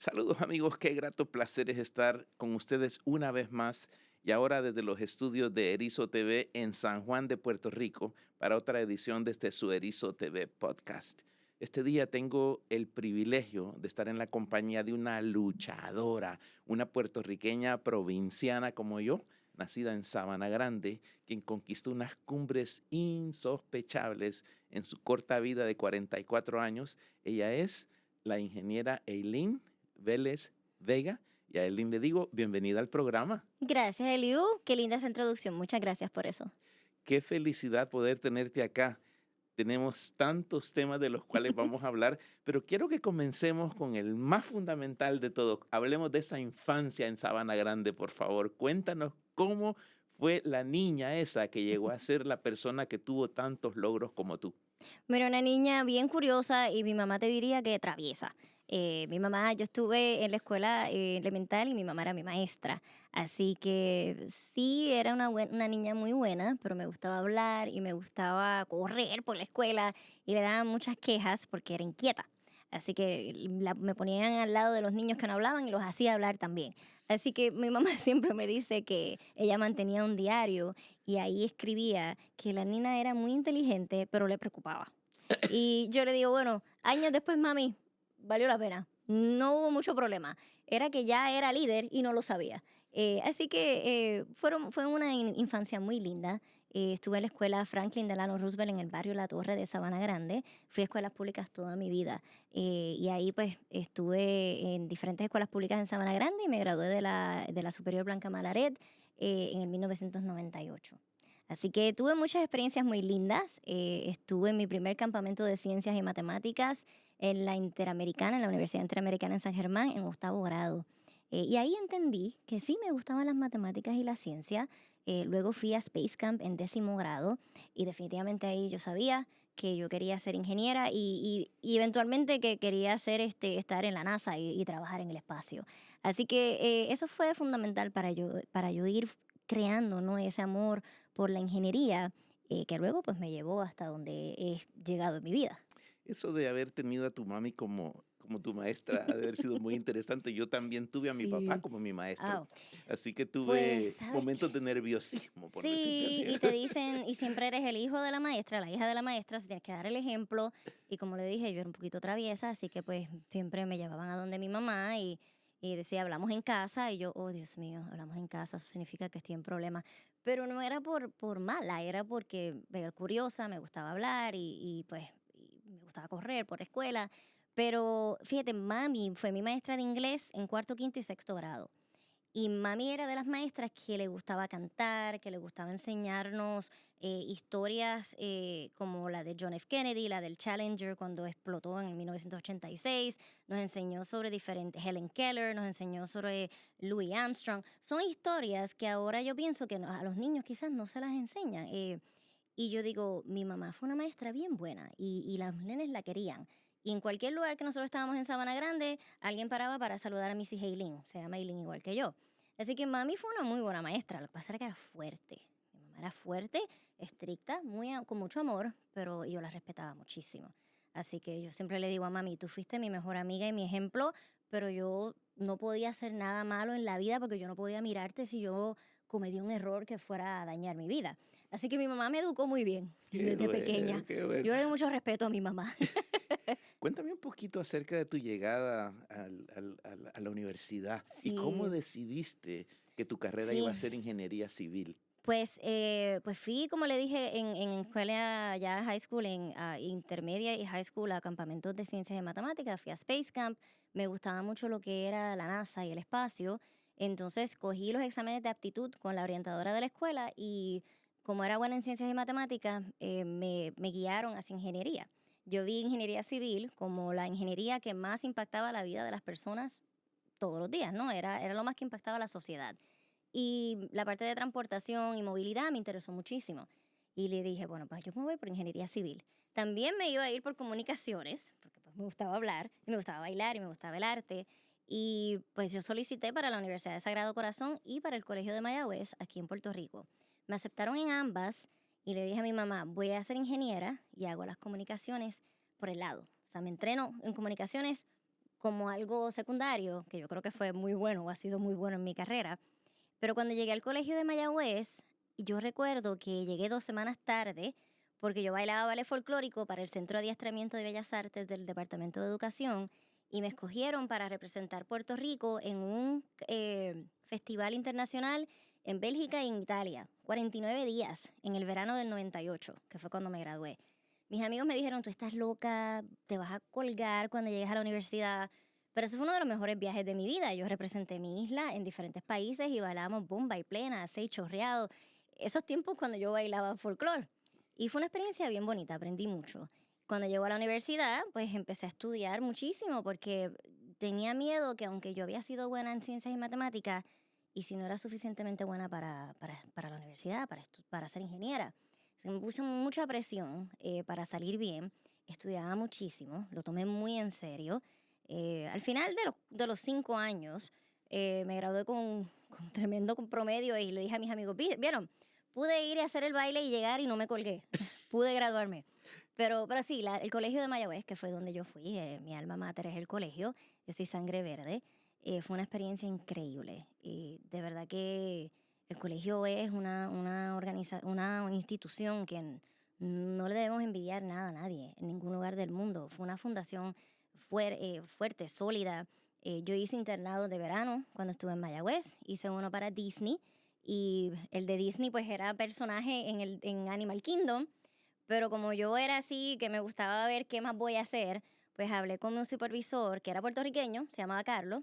Saludos amigos, qué grato placer es estar con ustedes una vez más y ahora desde los estudios de Erizo TV en San Juan de Puerto Rico para otra edición de este su Erizo TV podcast. Este día tengo el privilegio de estar en la compañía de una luchadora, una puertorriqueña provinciana como yo, nacida en Sabana Grande, quien conquistó unas cumbres insospechables en su corta vida de 44 años. Ella es la ingeniera Eileen Vélez Vega. Y a Eileen le digo, bienvenida al programa. Gracias, Eliu. Qué linda esa introducción. Muchas gracias por eso. Qué felicidad poder tenerte acá. Tenemos tantos temas de los cuales vamos a hablar, pero quiero que comencemos con el más fundamental de todo. Hablemos de esa infancia en Sabana Grande, por favor. Cuéntanos cómo fue la niña esa que llegó a ser la persona que tuvo tantos logros como tú. Mira, una niña bien curiosa y mi mamá te diría que traviesa. Yo estuve en la escuela elemental y mi mamá era mi maestra. Así que sí, era una niña muy buena, pero me gustaba hablar y me gustaba correr por la escuela y le daban muchas quejas porque era inquieta. Así que me ponían al lado de los niños que no hablaban y los hacía hablar también. Así que mi mamá siempre me dice que ella mantenía un diario y ahí escribía que la nena era muy inteligente, pero le preocupaba. Y yo le digo, bueno, años después, mami, valió la pena. No hubo mucho problema. Era que ya era líder y no lo sabía. Fue una infancia muy linda. Estuve en la escuela Franklin Delano Roosevelt en el barrio La Torre de Sabana Grande. Fui a escuelas públicas toda mi vida. Y ahí pues estuve en diferentes escuelas públicas en Sabana Grande y me gradué de la Superior Blanca Malaret en el 1998. Así que tuve muchas experiencias muy lindas. Estuve en mi primer campamento de ciencias y matemáticas en la Interamericana, en la Universidad Interamericana en San Germán, en octavo grado. Y ahí entendí que sí me gustaban las matemáticas y la ciencia. Luego fui a Space Camp en décimo grado y definitivamente ahí yo sabía que yo quería ser ingeniera y eventualmente que quería estar en la NASA y trabajar en el espacio. Así que eso fue fundamental para yo ir creando, ¿no?, ese amor por la ingeniería, que luego pues me llevó hasta donde he llegado en mi vida. Eso de haber tenido a tu mami como tu maestra ha de haber sido muy interesante. Yo también tuve a mi papá Sí. como mi maestro, Ah, así que pues, tuve ¿sabes qué? momentos de nerviosismo, por decirte Sí, así. y te dicen, y siempre eres el hijo de la maestra, la hija de la maestra, si tienes que dar el ejemplo. Y como le dije, yo era un poquito traviesa, así que pues siempre me llevaban a donde mi mamá y decía, hablamos en casa. Y yo, oh Dios mío, hablamos en casa, eso significa que estoy en problemas. Pero no era por mala, era porque era curiosa, me gustaba hablar y me gustaba correr por la escuela. Pero fíjate, mami fue mi maestra de inglés en cuarto, quinto y sexto grado. Y mami era de las maestras que le gustaba cantar, que le gustaba enseñarnos historias como la de John F. Kennedy, la del Challenger cuando explotó en 1986. Nos enseñó sobre diferentes, Helen Keller, nos enseñó sobre Louis Armstrong. Son historias que ahora yo pienso que a los niños quizás no se las enseñan. Y yo digo, mi mamá fue una maestra bien buena y los nenes la querían. Y en cualquier lugar que nosotros estábamos en Sabana Grande, alguien paraba para saludar a Missy Hailin. Se llama Hailin igual que yo. Así que mami fue una muy buena maestra. Lo que pasa era que era fuerte. Mi mamá era fuerte, estricta, con mucho amor, pero yo la respetaba muchísimo. Así que yo siempre le digo a mami, tú fuiste mi mejor amiga y mi ejemplo, pero yo no podía hacer nada malo en la vida porque yo no podía mirarte si yo cometí un error que fuera a dañar mi vida. Así que mi mamá me educó muy bien Qué desde bueno, pequeña. qué bueno. Yo le doy mucho respeto a mi mamá. Cuéntame un poquito acerca de tu llegada a la universidad y cómo Sí, decidiste que tu carrera iba a sí. ser ingeniería civil. Pues fui, como le dije, en escuela ya high school, en intermedia y high school, a campamentos de ciencias y matemáticas. Fui a Space Camp. Me gustaba mucho lo que era la NASA y el espacio. Entonces cogí los exámenes de aptitud con la orientadora de la escuela y como era buena en ciencias y matemáticas, me guiaron hacia ingeniería. Yo vi ingeniería civil como la ingeniería que más impactaba la vida de las personas todos los días, ¿no? Era lo más que impactaba a la sociedad. Y la parte de transportación y movilidad me interesó muchísimo. Y le dije, bueno, pues yo me voy por ingeniería civil. También me iba a ir por comunicaciones, porque pues me gustaba hablar, y me gustaba bailar, y me gustaba el arte. Y pues yo solicité para la Universidad de Sagrado Corazón y para el Colegio de Mayagüez, aquí en Puerto Rico. Me aceptaron en ambas y le dije a mi mamá, voy a ser ingeniera y hago las comunicaciones por el lado. O sea, me entreno en comunicaciones como algo secundario, que yo creo que fue muy bueno o ha sido muy bueno en mi carrera. Pero cuando llegué al colegio de Mayagüez, yo recuerdo que llegué 2 semanas tarde porque yo bailaba ballet folclórico para el Centro de Adiestramiento de Bellas Artes del Departamento de Educación y me escogieron para representar Puerto Rico en un festival internacional en Bélgica y en Italia. 49 días en el verano del 98, que fue cuando me gradué. Mis amigos me dijeron, tú estás loca, te vas a colgar cuando llegues a la universidad. Pero ese fue uno de los mejores viajes de mi vida. Yo representé mi isla en diferentes países y bailábamos bomba y plena, seis chorreado. Esos tiempos cuando yo bailaba folclore. Y fue una experiencia bien bonita, aprendí mucho. Cuando llego a la universidad, pues empecé a estudiar muchísimo porque tenía miedo que aunque yo había sido buena en ciencias y matemáticas, y si no era suficientemente buena para la universidad, para ser ingeniera, se me puso mucha presión para salir bien. Estudiaba muchísimo, lo tomé muy en serio. Al final de los 5 años, me gradué con tremendo promedio y le dije a mis amigos, ¿vieron? Pude ir a hacer el baile y llegar y no me colgué. Pude graduarme. Pero sí, el colegio de Mayagüez, que fue donde yo fui, mi alma mater es el colegio, yo soy sangre verde, fue una experiencia increíble. Y de verdad que el colegio es una institución que no le debemos envidiar nada a nadie en ningún lugar del mundo. Fue una fundación fuerte, sólida. Yo hice internado de verano cuando estuve en Mayagüez, hice uno para Disney y el de Disney pues era personaje en Animal Kingdom, pero como yo era así, que me gustaba ver qué más voy a hacer, pues hablé con un supervisor que era puertorriqueño, se llamaba Carlos,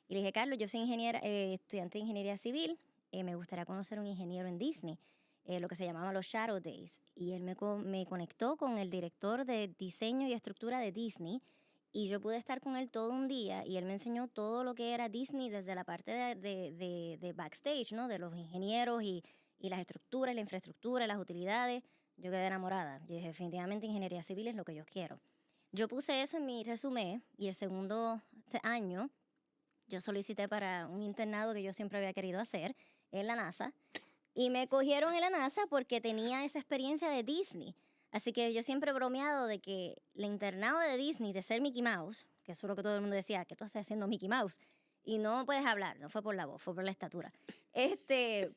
y le dije, Carlos, yo soy ingeniera, estudiante de ingeniería civil, me gustaría conocer un ingeniero en Disney, lo que se llamaba los Shadow Days. Y él me conectó con el director de diseño y estructura de Disney, y yo pude estar con él todo un día, y él me enseñó todo lo que era Disney desde la parte de backstage, ¿no? De los ingenieros y las estructuras, la infraestructura, las utilidades. Yo quedé enamorada. Yo dije, definitivamente ingeniería civil es lo que yo quiero. Yo puse eso en mi resumen y el segundo año yo solicité para un internado que yo siempre había querido hacer en la NASA y me cogieron en la NASA porque tenía esa experiencia de Disney. Así que yo siempre he bromeado de que el internado de Disney, de ser Mickey Mouse, que eso es lo que todo el mundo decía, ¿qué tú haces haciendo Mickey Mouse? Y no puedes hablar, no fue por la voz, fue por la estatura.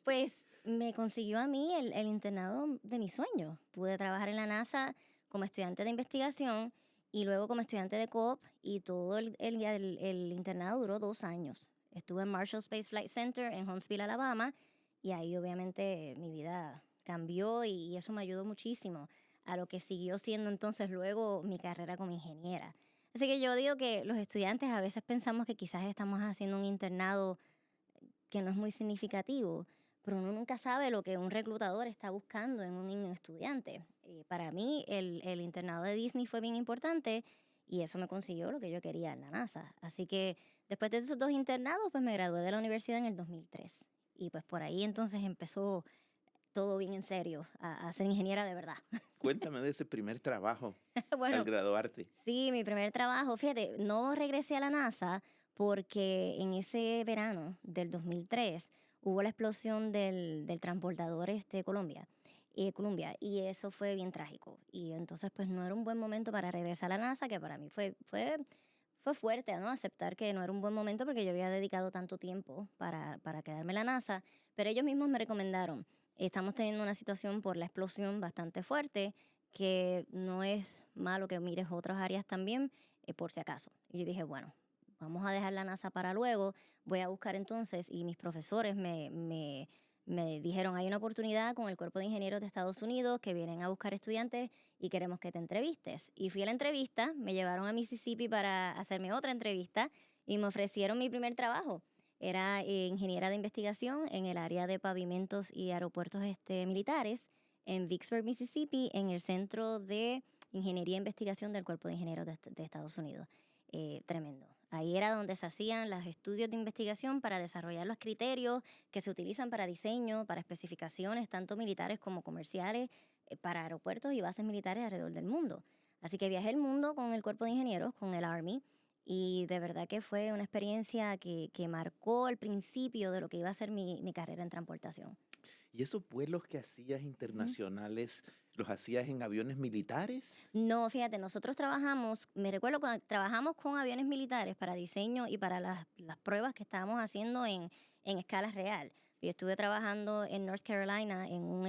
Pues me consiguió a mí el internado de mis sueños. Pude trabajar en la NASA como estudiante de investigación y luego como estudiante de co-op y todo el internado duró 2 años. Estuve en Marshall Space Flight Center en Huntsville, Alabama, y ahí obviamente mi vida cambió y eso me ayudó muchísimo a lo que siguió siendo entonces luego mi carrera como ingeniera. Así que yo digo que los estudiantes a veces pensamos que quizás estamos haciendo un internado que no es muy significativo, pero uno nunca sabe lo que un reclutador está buscando en un niño estudiante. Para mí el internado de Disney fue bien importante y eso me consiguió lo que yo quería en la NASA. Así que después de esos 2 internados, pues me gradué de la universidad en el 2003. Y pues por ahí entonces empezó todo bien en serio, a ser ingeniera de verdad. Cuéntame de ese primer trabajo al Bueno, graduarte. sí, mi primer trabajo, fíjate, no regresé a la NASA porque en ese verano del 2003 hubo la explosión del transportador Columbia, y eso fue bien trágico. Y entonces pues no era un buen momento para regresar a la NASA, que para mí fue fuerte, ¿no? Aceptar que no era un buen momento porque yo había dedicado tanto tiempo para quedarme en la NASA, pero ellos mismos me recomendaron, estamos teniendo una situación por la explosión bastante fuerte, que no es malo que mires otras áreas también, por si acaso. Y yo dije, bueno, vamos a dejar la NASA para luego, voy a buscar entonces, y mis profesores me dijeron, hay una oportunidad con el Cuerpo de Ingenieros de Estados Unidos que vienen a buscar estudiantes y queremos que te entrevistes. Y fui a la entrevista, me llevaron a Mississippi para hacerme otra entrevista y me ofrecieron mi primer trabajo. Era ingeniera de investigación en el área de pavimentos y aeropuertos militares en Vicksburg, Mississippi, en el Centro de Ingeniería e Investigación del Cuerpo de Ingenieros de Estados Unidos. Tremendo. Ahí era donde se hacían los estudios de investigación para desarrollar los criterios que se utilizan para diseño, para especificaciones, tanto militares como comerciales, para aeropuertos y bases militares alrededor del mundo. Así que viajé el mundo con el Cuerpo de Ingenieros, con el Army, y de verdad que fue una experiencia que marcó el principio de lo que iba a ser mi carrera en transportación. ¿Y esos vuelos que hacías Ujú. internacionales, los hacías en aviones militares? No, fíjate, nosotros trabajamos, me recuerdo cuando trabajamos con aviones militares para diseño y para las pruebas que estábamos haciendo en escala real. Yo estuve trabajando en North Carolina en un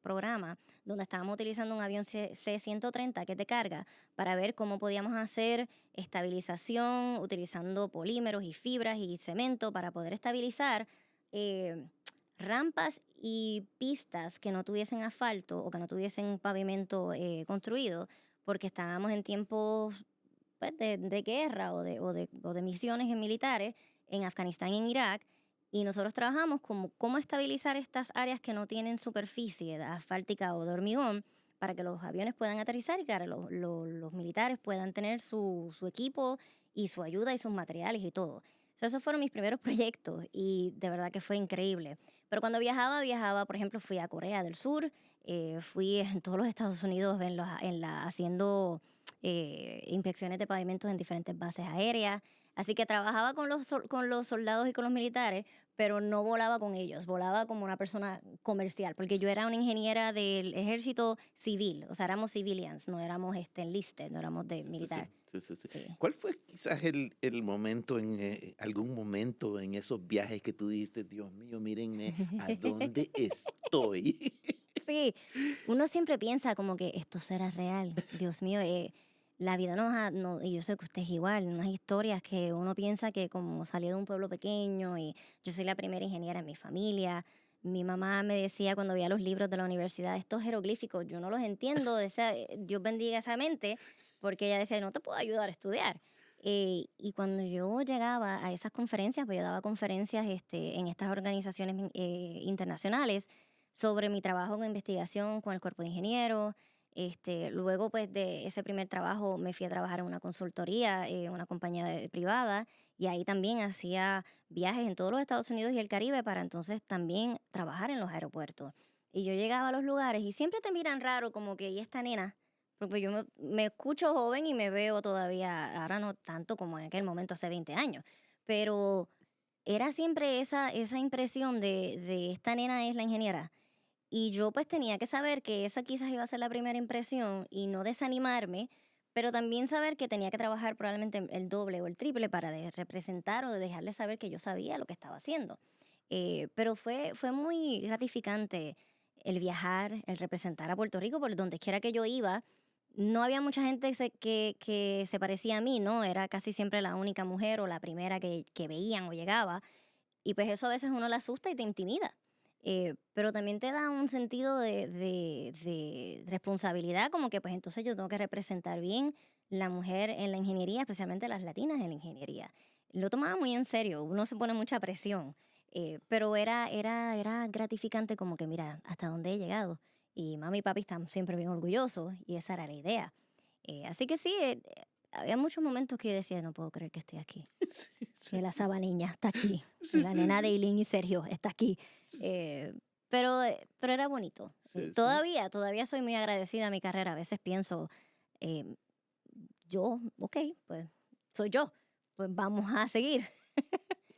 programa donde estábamos utilizando un avión C-130 que es de carga para ver cómo podíamos hacer estabilización utilizando polímeros y fibras y cemento para poder estabilizar eh, rampas y pistas que no tuviesen asfalto o que no tuviesen pavimento construido, porque estábamos en tiempos pues, de guerra o de misiones militares en Afganistán y en Irak. Y nosotros trabajamos como cómo estabilizar estas áreas que no tienen superficie asfáltica o de hormigón para que los aviones puedan aterrizar y que ahora los militares puedan tener su equipo y su ayuda y sus materiales y todo. O sea, esos fueron mis primeros proyectos y de verdad que fue increíble. Pero cuando viajaba, por ejemplo, fui a Corea del Sur, fui en todos los Estados Unidos haciendo inspecciones de pavimentos en diferentes bases aéreas. Así que trabajaba con con los soldados y con los militares, pero no volaba con ellos, volaba como una persona comercial, porque yo era una ingeniera del ejército civil, o sea, éramos civilians, no éramos enlisted, no éramos de Sí, sí, sí, militar. sí, sí, sí. Sí. ¿Cuál fue quizás el momento algún momento en esos viajes que tú dijiste, Dios mío, mírenme a dónde estoy? Sí, uno siempre piensa como que esto será real. Dios mío, la vida no, y yo sé que usted es igual, unas historias que uno piensa que como salí de un pueblo pequeño y yo soy la primera ingeniera en mi familia. Mi mamá me decía cuando veía los libros de la universidad, estos jeroglíficos, yo no los entiendo, Dios bendiga esa mente, porque ella decía, no te puedo ayudar a estudiar. Y cuando yo llegaba a esas conferencias, pues yo daba conferencias en estas organizaciones internacionales, sobre mi trabajo en investigación con el cuerpo de ingenieros. Luego, pues, de ese primer trabajo me fui a trabajar en una consultoría, una compañía privada, y ahí también hacía viajes en todos los Estados Unidos y el Caribe para entonces también trabajar en los aeropuertos. Y yo llegaba a los lugares y siempre te miran raro, como que, ¿y esta nena? Porque yo me escucho joven y me veo todavía, ahora no tanto como en aquel momento hace 20 años, pero era siempre esa impresión de esta nena es la ingeniera y yo pues tenía que saber que esa quizás iba a ser la primera impresión y no desanimarme, pero también saber que tenía que trabajar probablemente el doble o el triple para representar o de dejarle saber que yo sabía lo que estaba haciendo. Pero fue muy gratificante el viajar, el representar a Puerto Rico, por donde quiera que yo iba. No había mucha gente que se parecía a mí, ¿no? Era casi siempre la única mujer o la primera que veían o llegaba. Y pues eso a veces uno le asusta y te intimida. Pero también te da un sentido de responsabilidad, como que pues entonces yo tengo que representar bien la mujer en la ingeniería, especialmente las latinas en la ingeniería. Lo tomaba muy en serio, uno se pone mucha presión, pero era gratificante como que mira, hasta dónde he llegado. Y mami y papi están siempre bien orgullosos y esa era la idea. Así que sí, había muchos momentos que yo decía, no puedo creer que estoy aquí, Sí, sí, que la sí, Sabaniña está aquí, sí, la sí, nena de sí, Eileen y Sergio está aquí. sí, sí, Pero era bonito. sí, sí. Todavía soy muy agradecida a mi carrera. A veces pienso, eh, yo, ok, pues soy yo, pues vamos a seguir.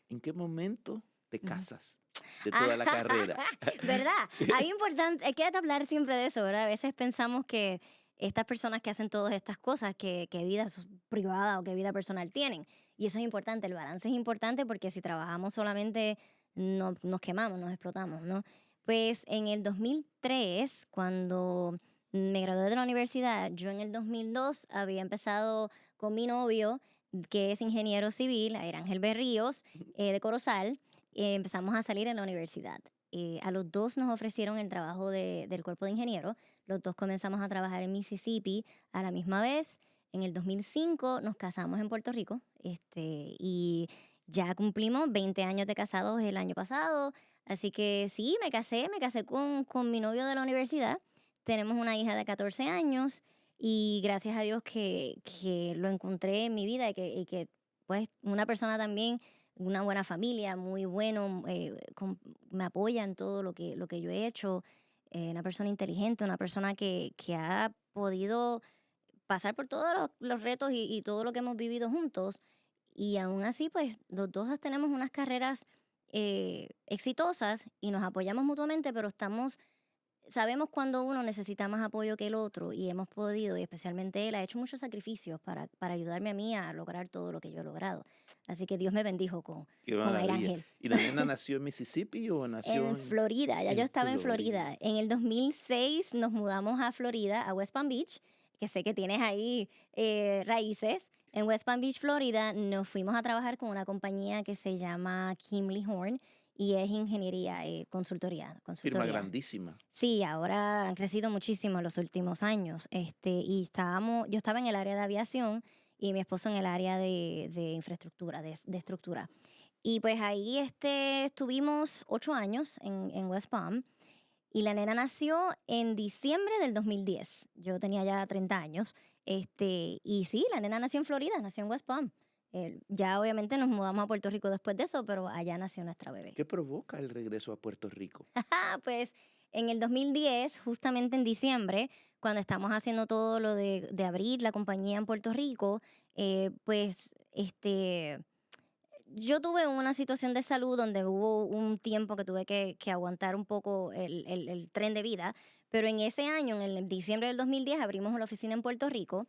¿En qué momento te Ujú. casas de Ah, toda la carrera? ¿verdad? Hay importante, hay que hablar siempre de eso, ¿verdad? A veces pensamos que estas personas que hacen todas estas cosas, que vida privada o que vida personal tienen. Y eso es importante, el balance es importante porque si trabajamos solamente nos quemamos, nos explotamos, ¿no? Pues en el 2003, cuando me gradué de la universidad, yo en el 2002 había empezado con mi novio, que es ingeniero civil, era Ángel Berríos, de Corozal. Empezamos a salir en la universidad. A los dos nos ofrecieron el trabajo del cuerpo de ingenieros. Los dos comenzamos a trabajar en Mississippi a la misma vez. En el 2005 nos casamos en Puerto Rico, y ya cumplimos 20 años de casados el año pasado. Así que sí, me casé con mi novio de la universidad. Tenemos una hija de 14 años y gracias a Dios que lo encontré en mi vida y que pues una persona también, una buena familia, muy bueno, me apoya en todo lo que yo he hecho, una persona inteligente, una persona que ha podido pasar por todos los retos y todo lo que hemos vivido juntos. Y aún así, pues los dos tenemos unas carreras exitosas y nos apoyamos mutuamente, pero sabemos cuando uno necesita más apoyo que el otro y hemos podido, y especialmente él, ha hecho muchos sacrificios para ayudarme a mí a lograr todo lo que yo he logrado. Así que Dios me bendijo Qué con Air maravilla. Ángel. ¿Y la nena nació en Mississippi o nació En Florida, ya yo en estaba en Florida? Florida. En el 2006 nos mudamos a Florida, a West Palm Beach, que sé que tienes ahí raíces. En West Palm Beach, Florida, nos fuimos a trabajar con una compañía que se llama Kimley Horn y es ingeniería, Firma consultoría. grandísima. Sí, ahora han crecido muchísimo en los últimos años. Y yo estaba en el área de aviación y mi esposo en el área de infraestructura, de estructura. Y pues ahí estuvimos 8 años en West Palm y la nena nació en diciembre del 2010. Yo tenía ya 30 años. Y sí, la nena nació en Florida, nació en West Palm. Ya obviamente nos mudamos a Puerto Rico después de eso, pero allá nació nuestra bebé. ¿Qué provoca el regreso a Puerto Rico? Pues en el 2010, justamente en diciembre, cuando estamos haciendo todo lo de abrir la compañía en Puerto Rico, pues yo tuve una situación de salud donde hubo un tiempo que tuve que aguantar un poco el tren de vida, pero en ese año, en el diciembre del 2010, abrimos una oficina en Puerto Rico.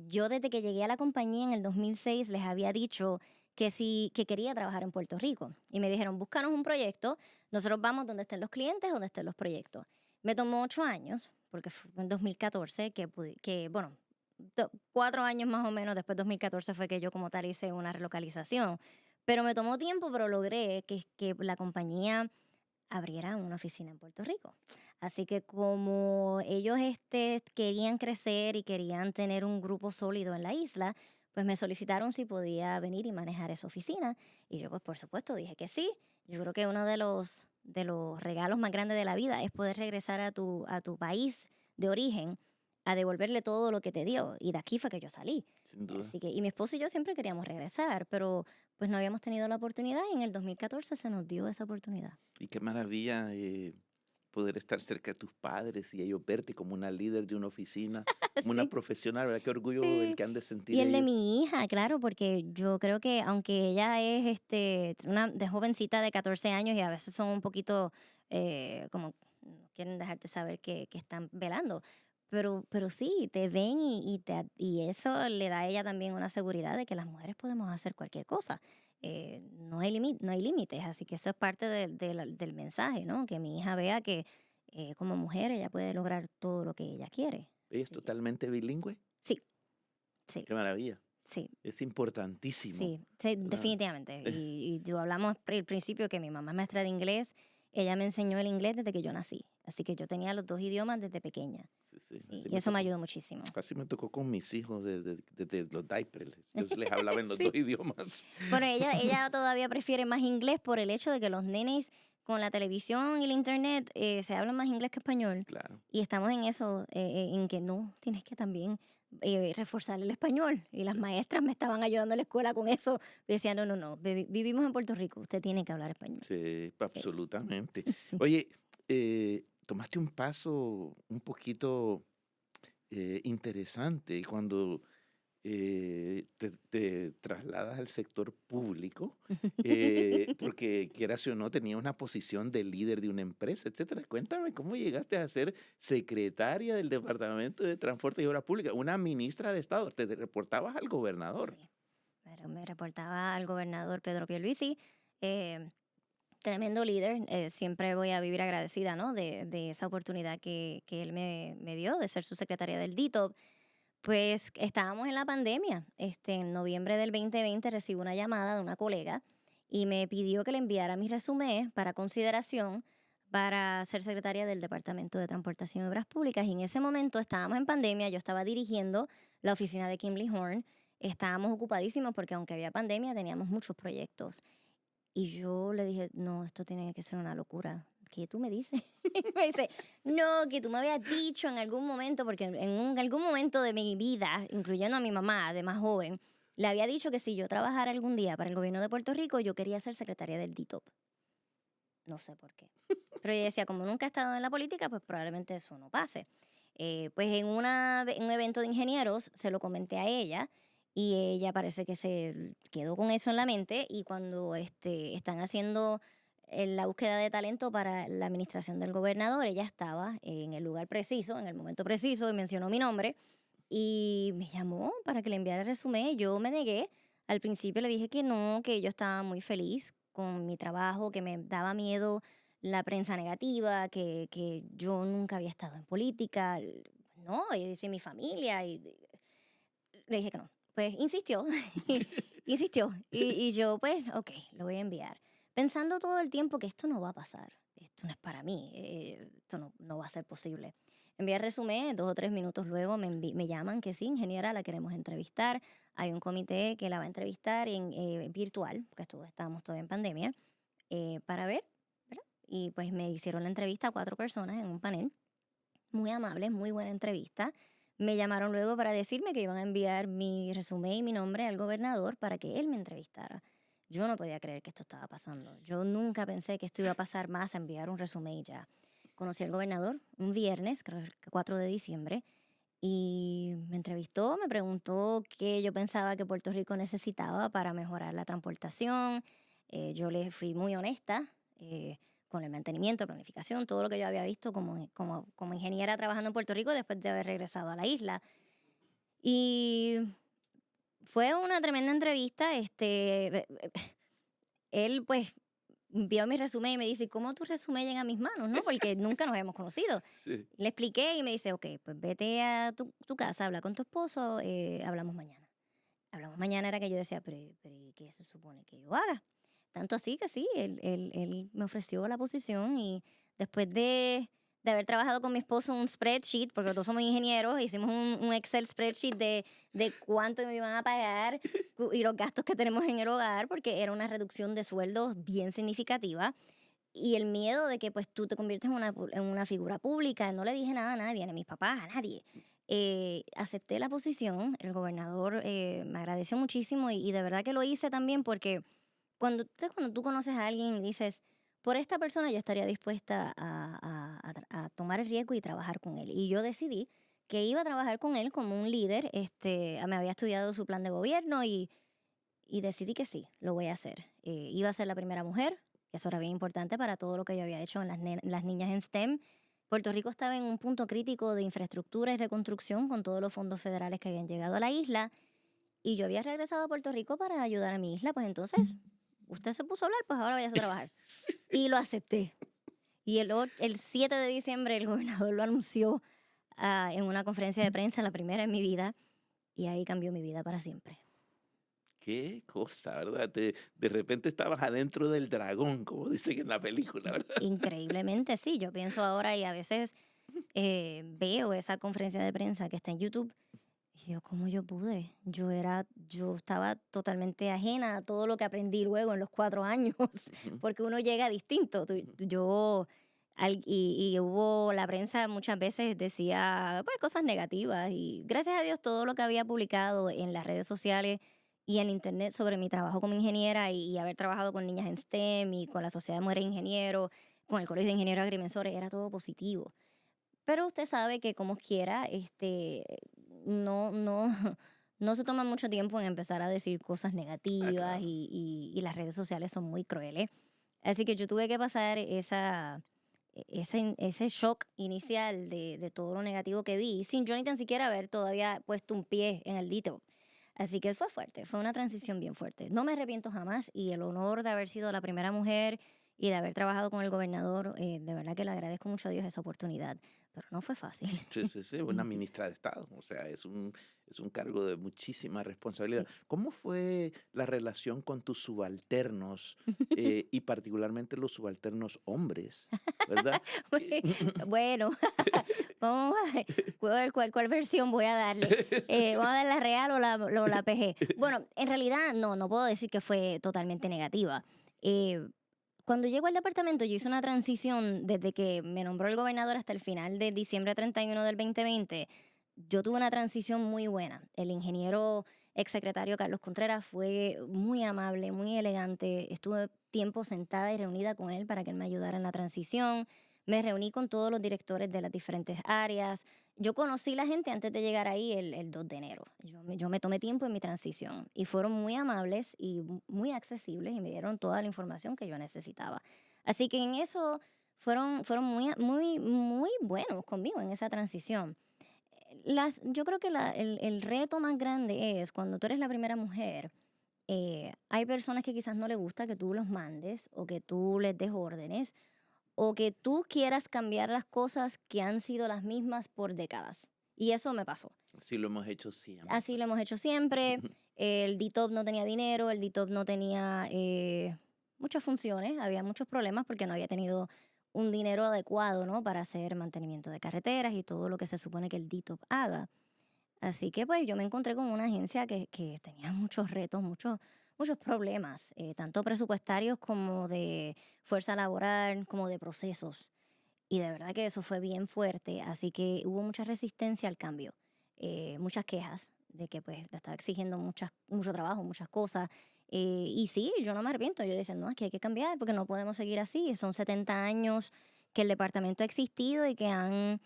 Yo desde que llegué a la compañía en el 2006 les había dicho que sí, que quería trabajar en Puerto Rico. Y me dijeron, búscanos un proyecto, nosotros vamos donde estén los clientes, donde estén los proyectos. Me tomó 8 años, porque fue en 2014 bueno, 4 años más o menos después de 2014 fue que yo como tal hice una relocalización. Pero me tomó tiempo, pero logré que la compañía abriera una oficina en Puerto Rico. Así que como ellos querían crecer y querían tener un grupo sólido en la isla, pues me solicitaron si podía venir y manejar esa oficina. Y yo pues por supuesto dije que sí. Yo creo que uno de los regalos más grandes de la vida es poder regresar a tu país de origen a devolverle todo lo que te dio. Y de aquí fue que yo salí. Sin duda. Y mi esposo y yo siempre queríamos regresar, pero pues no habíamos tenido la oportunidad y en el 2014 se nos dio esa oportunidad. Y qué maravilla poder estar cerca de tus padres y ellos verte como una líder de una oficina, como una Sí, profesional, ¿verdad? Qué orgullo el sí. que han de Y sentir el de ellos. mi hija, claro, porque yo creo que aunque ella es una de jovencita de 14 años y a veces son un poquito como no quieren dejarte saber que están velando, pero sí, te ven y eso le da a ella también una seguridad de que las mujeres podemos hacer cualquier cosa. No hay límites, así que eso es parte del mensaje, ¿no? Que mi hija vea que como mujer ella puede lograr todo lo que ella quiere. Ella es Así que totalmente bilingüe. sí, sí, Qué maravilla. sí. Es importantísimo, Sí, sí, ¿verdad? definitivamente. Y yo hablamos al principio que mi mamá es maestra de inglés. Ella me enseñó el inglés desde que yo nací. Así que yo tenía los dos idiomas desde pequeña. Sí, sí, Sí, y eso me ayudó muchísimo. así me tocó con mis hijos desde los diapers. Yo les hablaba en los dos Sí. idiomas. Bueno, ella todavía prefiere más inglés por el hecho de que los nenes con la televisión y el internet se hablan más inglés que español. Claro. Y estamos en eso, en que no, tienes que también reforzar el español. Y las maestras me estaban ayudando en la escuela con eso. Decían, no, no, no, vivimos en Puerto Rico, usted tiene que hablar español. Sí, Sí, absolutamente. sí. Oye, tomaste un paso un poquito interesante cuando te trasladas al sector público, porque quieras o no, tenías una posición de líder de una empresa, etcétera. Cuéntame cómo llegaste a ser secretaria del Departamento de Transporte y Obras Públicas, una ministra de Estado, te reportabas al gobernador. Sí. Pero me reportaba al gobernador Pedro Pierluisi, eh, tremendo líder. Siempre voy a vivir agradecida, ¿no? De esa oportunidad que él me dio de ser su secretaria del DITOP. Pues estábamos en la pandemia. En noviembre del 2020 recibí una llamada de una colega y me pidió que le enviara mi resumen para consideración para ser secretaria del Departamento de Transportación y Obras Públicas. Y en ese momento estábamos en pandemia, yo estaba dirigiendo la oficina de Kimley Horn, estábamos ocupadísimos porque aunque había pandemia teníamos muchos proyectos. Y yo le dije, no, esto tiene que ser una locura. ¿Qué tú me dices? Y me dice, no, que tú me habías dicho en algún momento, porque algún momento de mi vida, incluyendo a mi mamá, de más joven, le había dicho que si yo trabajara algún día para el gobierno de Puerto Rico, yo quería ser secretaria del DITOP. No sé por qué. Pero ella decía, como nunca he estado en la política, pues probablemente eso no pase. Pues en un evento de ingenieros se lo comenté a ella y ella parece que se quedó con eso en la mente y cuando están haciendo la búsqueda de talento para la administración del gobernador, ella estaba en el lugar preciso, en el momento preciso, y mencionó mi nombre y me llamó para que le enviara el resumen. Yo me negué. Al principio le dije que no, que yo estaba muy feliz con mi trabajo, que me daba miedo la prensa negativa, que yo nunca había estado en política, no, y dice mi familia, le dije que no. Pues insistió, insistió, y yo pues, ok, lo voy a enviar. Pensando todo el tiempo que esto no va a pasar, esto no es para mí, esto no va a ser posible. Envié el resumen, 2 o 3 minutos luego me llaman que sí, ingeniera, la queremos entrevistar. Hay un comité que la va a entrevistar virtual, porque estábamos todavía en pandemia, para ver, ¿verdad? Y pues me hicieron la entrevista a 4 personas en un panel, muy amables, muy buena entrevista. Me llamaron luego para decirme que iban a enviar mi resumen y mi nombre al gobernador para que él me entrevistara. Yo no podía creer que esto estaba pasando. Yo nunca pensé que esto iba a pasar más a enviar un resumen y ya. Conocí al gobernador un viernes, creo que 4 de diciembre, y me entrevistó, me preguntó qué yo pensaba que Puerto Rico necesitaba para mejorar la transportación. Yo le fui muy honesta con el mantenimiento, planificación, todo lo que yo había visto como ingeniera trabajando en Puerto Rico después de haber regresado a la isla. Y fue una tremenda entrevista. Él pues vio mi resumen y me dice, ¿cómo tu resumen llega a mis manos? ¿No? Porque nunca nos hemos conocido. Sí. Le expliqué y me dice, ok, pues vete a tu casa, habla con tu esposo, hablamos mañana. Hablamos mañana era que yo decía, pero ¿y qué se supone que yo haga? Tanto así que sí, él me ofreció la posición y después de haber trabajado con mi esposo un spreadsheet, porque los dos somos ingenieros, hicimos un Excel spreadsheet de cuánto me iban a pagar y los gastos que tenemos en el hogar, porque era una reducción de sueldos bien significativa. Y el miedo de que pues tú te conviertes en una figura pública, no le dije nada a nadie, ni a mis papás, a nadie. Acepté la posición, el gobernador me agradeció muchísimo y de verdad que lo hice también porque cuando tú conoces a alguien y dices, por esta persona yo estaría dispuesta a tomar el riesgo y trabajar con él. Y yo decidí que iba a trabajar con él como un líder, me había estudiado su plan de gobierno y decidí que sí, lo voy a hacer. Iba a ser la primera mujer, que eso era bien importante para todo lo que yo había hecho en las niñas en STEM. Puerto Rico estaba en un punto crítico de infraestructura y reconstrucción con todos los fondos federales que habían llegado a la isla. Y yo había regresado a Puerto Rico para ayudar a mi isla, pues entonces, usted se puso a hablar, pues ahora vaya a trabajar. Y lo acepté. Y el 7 de diciembre el gobernador lo anunció en una conferencia de prensa, la primera en mi vida, y ahí cambió mi vida para siempre. Qué cosa, ¿verdad? De repente estabas adentro del dragón, como dicen en la película, ¿verdad? Increíblemente, sí. Yo pienso ahora y a veces veo esa conferencia de prensa que está en YouTube y yo, ¿cómo yo pude? Yo estaba totalmente ajena a todo lo que aprendí luego en los 4 años, Ujú. porque uno llega distinto. Y hubo, la prensa muchas veces decía pues, cosas negativas y gracias a Dios todo lo que había publicado en las redes sociales y en internet sobre mi trabajo como ingeniera y haber trabajado con niñas en STEM y con la Sociedad de Mujeres Ingenieros, con el Colegio de Ingenieros Agrimensores, era todo positivo. Pero usted sabe que como quiera, no, no se toma mucho tiempo en empezar a decir cosas Ah, negativas claro. y las redes sociales son muy crueles. Así que yo tuve que pasar ese shock inicial de todo lo negativo que vi, sin yo ni tan siquiera haber todavía puesto un pie en el detail. Así que fue fuerte, fue una transición bien fuerte. No me arrepiento jamás y el honor de haber sido la primera mujer y de haber trabajado con el gobernador, de verdad que le agradezco mucho a Dios esa oportunidad, pero no fue fácil. Sí, sí, sí, una ministra de Estado, o sea, es un cargo de muchísima responsabilidad. Sí. ¿Cómo fue la relación con tus subalternos y particularmente los subalternos hombres, verdad? Que- Bueno, vamos a ver cuál versión voy a darle. ¿Vamos a dar la real o la PG? Bueno, en realidad no puedo decir que fue totalmente negativa. Eh, Cuando llego al departamento, yo hice una transición desde que me nombró el gobernador hasta el final de diciembre 31 del 2020. Yo tuve una transición muy buena. El ingeniero exsecretario Carlos Contreras fue muy amable, muy elegante. Estuve tiempo sentada y reunida con él para que él me ayudara en la transición. Me reuní con todos los directores de las diferentes áreas. Yo conocí la gente antes de llegar ahí el 2 de enero. Yo me tomé tiempo en mi transición y fueron muy amables y muy accesibles y me dieron toda la información que yo necesitaba. Así que en eso fueron muy buenos conmigo en esa transición. Yo creo que el reto más grande es cuando tú eres la primera mujer. Hay personas que quizás no les gusta que tú los mandes o que tú les des órdenes o que tú quieras cambiar las cosas que han sido las mismas por décadas. Y eso me pasó. Así lo hemos hecho Así lo siempre. hemos hecho siempre. El DTOP no tenía dinero, el DTOP no tenía muchas funciones, había muchos problemas porque no había tenido un dinero adecuado, ¿no? Para hacer mantenimiento de carreteras y todo lo que se supone que el DTOP haga. Así que pues yo me encontré con una agencia que tenía muchos retos, muchos problemas, tanto presupuestarios como de fuerza laboral, como de procesos. Y de verdad que eso fue bien fuerte, así que hubo mucha resistencia al cambio, muchas quejas de que pues le estaba exigiendo mucho trabajo, muchas cosas. Y sí, yo no me arrepiento, yo decía, no, es que hay que cambiar porque no podemos seguir así. Son 70 años que el departamento ha existido y que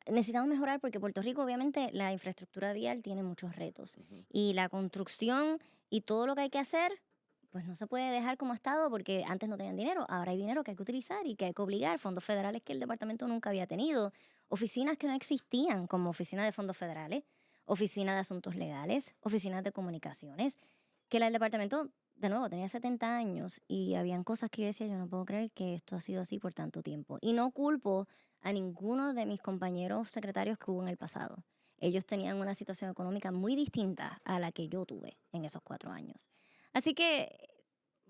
necesitamos mejorar porque Puerto Rico obviamente la infraestructura vial tiene muchos retos. Ujú. Y la construcción y todo lo que hay que hacer pues no se puede dejar como ha estado porque antes no tenían dinero, ahora hay dinero que hay que utilizar y que hay que obligar, fondos federales que el departamento nunca había tenido, oficinas que no existían como oficina de fondos federales, oficina de asuntos legales, oficinas de comunicaciones, que el departamento, de nuevo, tenía 70 años y habían cosas que yo decía, yo no puedo creer que esto ha sido así por tanto tiempo. Y no culpo a ninguno de mis compañeros secretarios que hubo en el pasado. Ellos tenían una situación económica muy distinta a la que yo tuve en esos 4 años. Así que,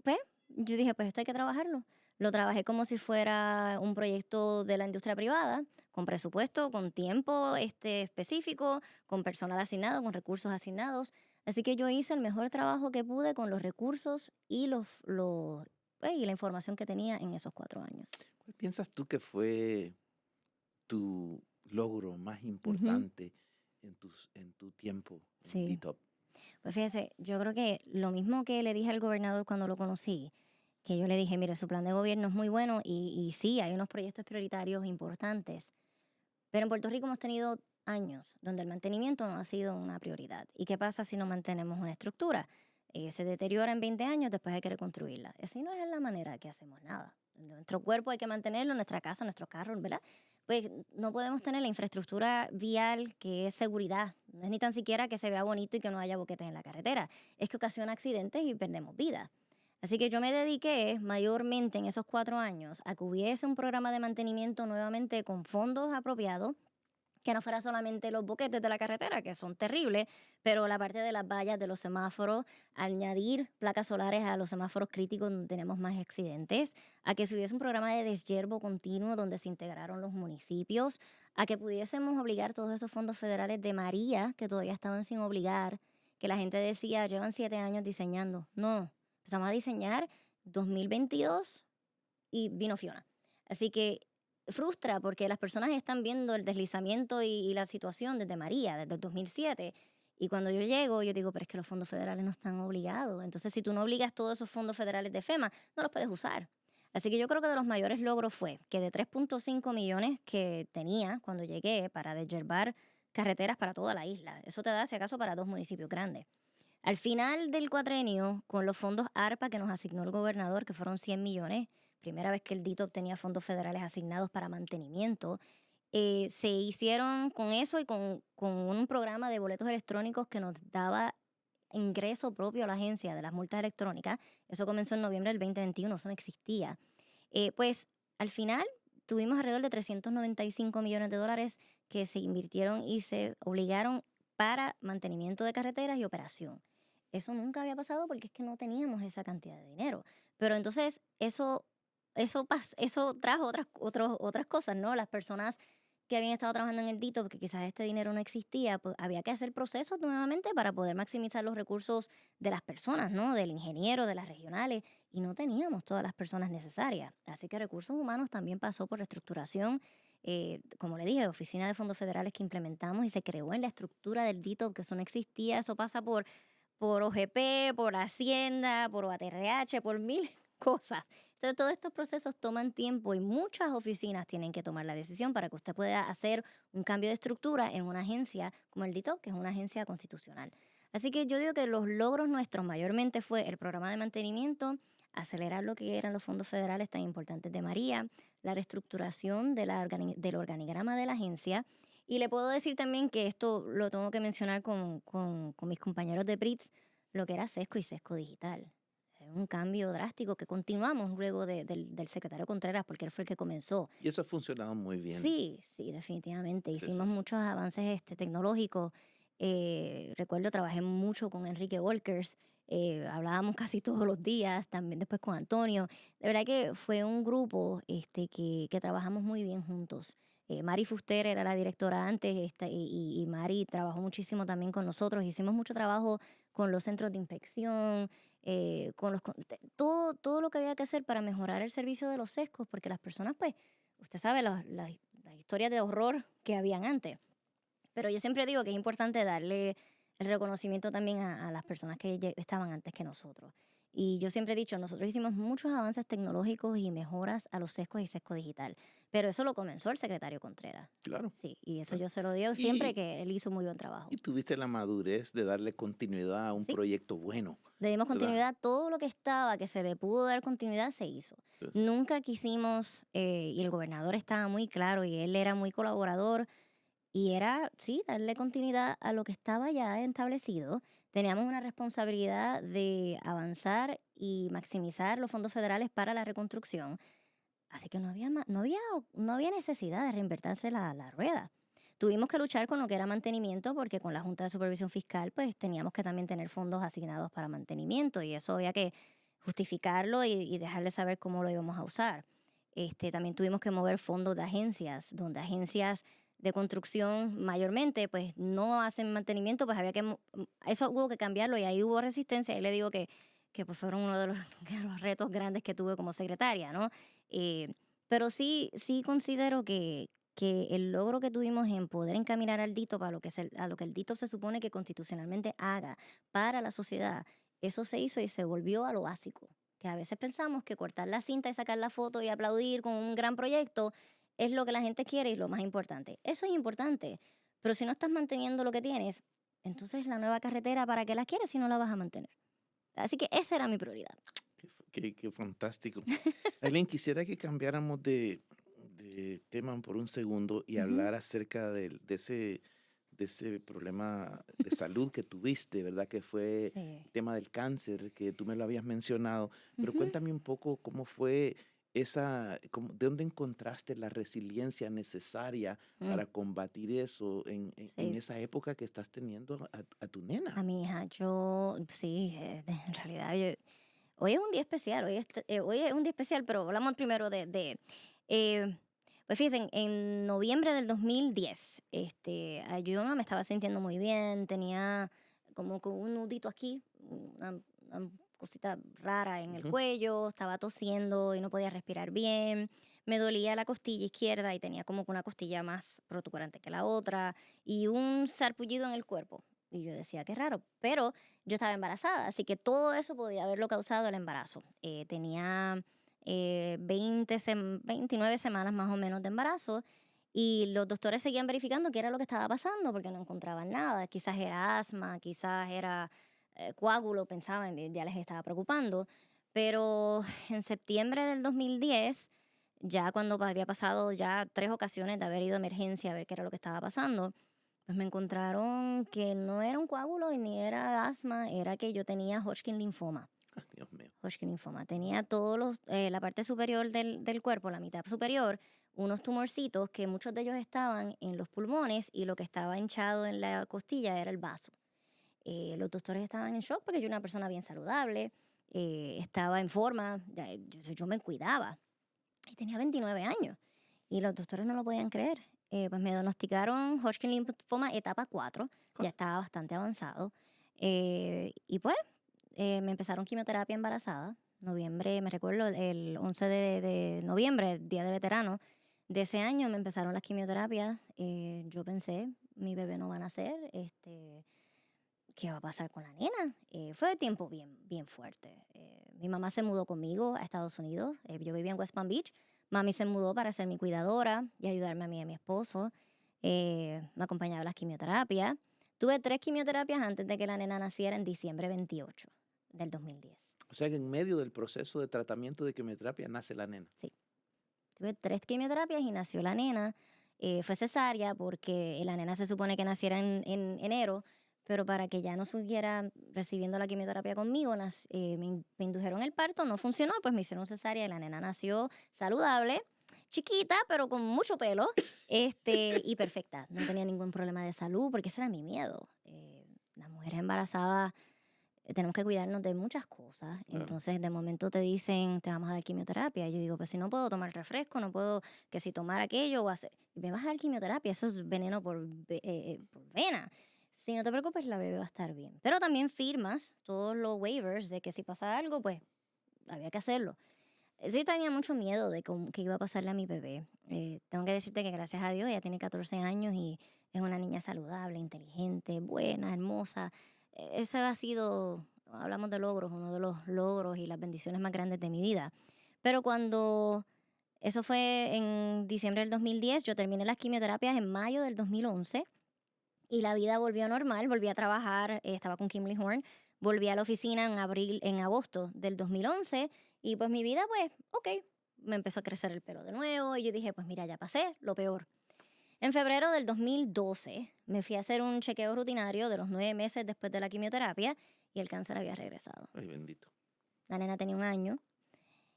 pues, yo dije, pues esto hay que trabajarlo. Lo trabajé como si fuera un proyecto de la industria privada, con presupuesto, con tiempo específico, con personal asignado, con recursos asignados. Así que yo hice el mejor trabajo que pude con los recursos y y la información que tenía en esos 4 años. ¿Cuál piensas tú que fue tu logro más Ujú. importante en tu tiempo en Sí. DTOP? Pues fíjese, yo creo que lo mismo que le dije al gobernador cuando lo conocí, que yo le dije, mire, su plan de gobierno es muy bueno y sí, hay unos proyectos prioritarios importantes, pero en Puerto Rico hemos tenido años donde el mantenimiento no ha sido una prioridad. ¿Y qué pasa si no mantenemos una estructura? Se deteriora en 20 años, después hay que reconstruirla. Así no es la manera que hacemos nada. Nuestro cuerpo hay que mantenerlo, nuestra casa, nuestros carros, ¿verdad? Pues no podemos tener la infraestructura vial que es seguridad. No es ni tan siquiera que se vea bonito y que no haya boquetes en la carretera. Es que ocasiona accidentes y perdemos vidas. Así que yo me dediqué mayormente en esos 4 años a que hubiese un programa de mantenimiento nuevamente con fondos apropiados, que no fuera solamente los boquetes de la carretera, que son terribles, pero la parte de las vallas de los semáforos, añadir placas solares a los semáforos críticos donde tenemos más accidentes, a que se hubiese un programa de deshiervo continuo donde se integraron los municipios, a que pudiésemos obligar todos esos fondos federales de María, que todavía estaban sin obligar, que la gente decía, llevan 7 años diseñando. No, empezamos a diseñar 2022 y vino Fiona. Así que frustra porque las personas están viendo el deslizamiento y la situación desde María, desde el 2007. Y cuando yo llego, yo digo, pero es que los fondos federales no están obligados. Entonces, si tú no obligas todos esos fondos federales de FEMA, no los puedes usar. Así que yo creo que de los mayores logros fue que de 3.5 millones que tenía cuando llegué para deshiervar carreteras para toda la isla, eso te da, si acaso, para 2 municipios grandes. Al final del cuatrenio, con los fondos ARPA que nos asignó el gobernador, que fueron 100 millones, primera vez que el DITO obtenía fondos federales asignados para mantenimiento, se hicieron con eso y con un programa de boletos electrónicos que nos daba ingreso propio a la agencia de las multas electrónicas. Eso comenzó en noviembre del 2021, eso no existía. Pues al final tuvimos alrededor de 395 millones de dólares que se invirtieron y se obligaron para mantenimiento de carreteras y operación. Eso nunca había pasado porque es que no teníamos esa cantidad de dinero. Pero entonces eso trajo otras cosas, ¿no? Las personas que habían estado trabajando en el DITO, porque quizás este dinero no existía, pues había que hacer procesos nuevamente para poder maximizar los recursos de las personas, ¿no? Del ingeniero, de las regionales, y no teníamos todas las personas necesarias. Así que Recursos Humanos también pasó por reestructuración, como le dije, oficina de fondos federales que implementamos y se creó en la estructura del DITO, que eso no existía, eso pasa por OGP, por Hacienda, por OATRH, por mil cosas. Entonces, todos estos procesos toman tiempo y muchas oficinas tienen que tomar la decisión para que usted pueda hacer un cambio de estructura en una agencia como el DITO, que es una agencia constitucional. Así que yo digo que los logros nuestros mayormente fue el programa de mantenimiento, acelerar lo que eran los fondos federales tan importantes de María, la reestructuración de del organigrama de la agencia. Y le puedo decir también que esto lo tengo que mencionar con mis compañeros de PRITS, lo que era Sesco y Sesco Digital. Un cambio drástico que continuamos luego del secretario Contreras, porque él fue el que comenzó. Y eso ha funcionado muy bien. Sí, sí, definitivamente. Sí, Hicimos sí. muchos avances tecnológicos. Recuerdo, trabajé mucho con Enrique Walkers. Hablábamos casi todos los días, también después con Antonio. De verdad que fue un grupo que trabajamos muy bien juntos. Mari Fuster era la directora antes y Mari trabajó muchísimo también con nosotros. Hicimos mucho trabajo con los centros de inspección, todo lo que había que hacer para mejorar el servicio de los sescos, porque las personas, pues, usted sabe las historias de horror que habían antes. Pero yo siempre digo que es importante darle el reconocimiento también a las personas que estaban antes que nosotros. Y yo siempre he dicho, nosotros hicimos muchos avances tecnológicos y mejoras a los sescos y sesco digital. Pero eso lo comenzó el secretario Contreras. Claro. Sí, y eso Claro. yo se lo digo siempre, que él hizo muy buen trabajo. Y tuviste la madurez de darle continuidad a un Sí. proyecto bueno. Le dimos ¿verdad? continuidad, todo lo que estaba, que se le pudo dar continuidad, se hizo. Sí, sí. Nunca quisimos, y el gobernador estaba muy claro y él era muy colaborador, y era, sí, darle continuidad a lo que estaba ya establecido. Teníamos una responsabilidad de avanzar y maximizar los fondos federales para la reconstrucción. Así que no había necesidad de reinvertirse la rueda. Tuvimos que luchar con lo que era mantenimiento porque con la Junta de Supervisión Fiscal pues teníamos que también tener fondos asignados para mantenimiento y eso había que justificarlo y dejarle saber cómo lo íbamos a usar. También tuvimos que mover fondos de agencias, donde agencias de construcción mayormente pues no hacen mantenimiento, pues había que, eso hubo que cambiarlo y ahí hubo resistencia. Y le digo que pues fueron uno de los, de los retos grandes que tuve como secretaria, ¿no? Pero sí considero que el logro que tuvimos en poder encaminar al DITO para a lo que el DITO se supone que constitucionalmente haga para la sociedad, eso se hizo y se volvió a lo básico. Que a veces pensamos que cortar la cinta y sacar la foto y aplaudir con un gran proyecto es lo que la gente quiere y lo más importante. Eso es importante, pero si no estás manteniendo lo que tienes, entonces la nueva carretera, ¿para qué la quieres si no la vas a mantener? Así que esa era mi prioridad. Qué fantástico. Aileen, quisiera que cambiáramos de tema por un segundo y Ujú. hablar acerca de ese problema de salud que tuviste, ¿verdad? Que fue Sí. el tema del cáncer, que tú me lo habías mencionado. Pero Ujú. cuéntame un poco cómo fue ¿de dónde encontraste la resiliencia necesaria Mm, para combatir eso en sí. esa época que estás teniendo a tu A nena? mi hija, yo, sí, en realidad, hoy es un día especial, hoy es un día especial, pero hablamos primero eh, pues fíjense, en noviembre del 2010, yo no me estaba sintiendo muy bien, tenía como con un nudito aquí, una cosita rara en el Ujú. cuello, estaba tosiendo y no podía respirar bien, me dolía la costilla izquierda y tenía como que una costilla más protuberante que la otra y un sarpullido en el cuerpo. Y yo decía, qué raro, pero yo estaba embarazada, así que todo eso podía haberlo causado el embarazo. Tenía 29 semanas más o menos de embarazo y los doctores seguían verificando qué era lo que estaba pasando porque no encontraban nada. Quizás era asma, quizás era coágulo, pensaban, ya les estaba preocupando. Pero en septiembre del 2010, ya cuando había pasado ya 3 ocasiones de haber ido a emergencia a ver qué era lo que estaba pasando, pues me encontraron que no era un coágulo y ni era asma, era que yo tenía Hodgkin linfoma. Ah, Dios mío. Hodgkin linfoma. Tenía la parte superior del cuerpo, la mitad superior, unos tumorcitos que muchos de ellos estaban en los pulmones y lo que estaba hinchado en la costilla era el vaso. Los doctores estaban en shock porque yo era una persona bien saludable, estaba en forma, yo me cuidaba y tenía 29 años y los doctores no lo podían creer. Pues me diagnosticaron Hodgkin linfoma etapa 4, ya estaba bastante avanzado. Y pues me empezaron quimioterapia embarazada. Noviembre, me recuerdo, el 11 de noviembre, Día de Veterano de ese año, me empezaron las quimioterapias. Yo pensé, mi bebé no va a nacer. ¿qué va a pasar con la nena? Fue tiempo bien, bien fuerte. Mi mamá se mudó conmigo a Estados Unidos. Yo vivía en West Palm Beach. Mami se mudó para ser mi cuidadora y ayudarme a mí y a mi esposo. Me acompañaba a las quimioterapias. Tuve 3 quimioterapias antes de que la nena naciera en diciembre 28 del 2010. O sea que en medio del proceso de tratamiento de quimioterapia nace la nena. Sí. Tuve 3 quimioterapias y nació la nena. Fue cesárea porque la nena se supone que naciera en enero, pero para que ya no siguiera recibiendo la quimioterapia conmigo, me indujeron el parto, no funcionó, pues me hicieron cesárea y la nena nació saludable, chiquita, pero con mucho pelo, y perfecta. No tenía ningún problema de salud, porque ese era mi miedo. Las mujeres embarazadas tenemos que cuidarnos de muchas cosas. Claro. Entonces, de momento te dicen, te vamos a dar quimioterapia. Yo digo, pues si no puedo tomar refresco, no puedo que si tomar aquello o hacer... Me vas a dar quimioterapia, eso es veneno por vena. Si no te preocupes, la bebé va a estar bien. Pero también firmas todos los waivers de que si pasa algo, pues había que hacerlo. Sí tenía mucho miedo de qué iba a pasarle a mi bebé. Tengo que decirte que gracias a Dios ella tiene 14 años y es una niña saludable, inteligente, buena, hermosa. Ese ha sido, hablamos de logros, uno de los logros y las bendiciones más grandes de mi vida. Pero cuando eso fue en diciembre del 2010, yo terminé las quimioterapias en mayo del 2011 y la vida volvió normal, volví a trabajar, estaba con Kimberly Horn, volví a la oficina en agosto del 2011 y pues mi vida, pues, ok, me empezó a crecer el pelo de nuevo y yo dije, pues mira, ya pasé lo peor. En febrero del 2012 me fui a hacer un chequeo rutinario de los 9 meses después de la quimioterapia y el cáncer había regresado. Ay, bendito. La nena tenía 1 año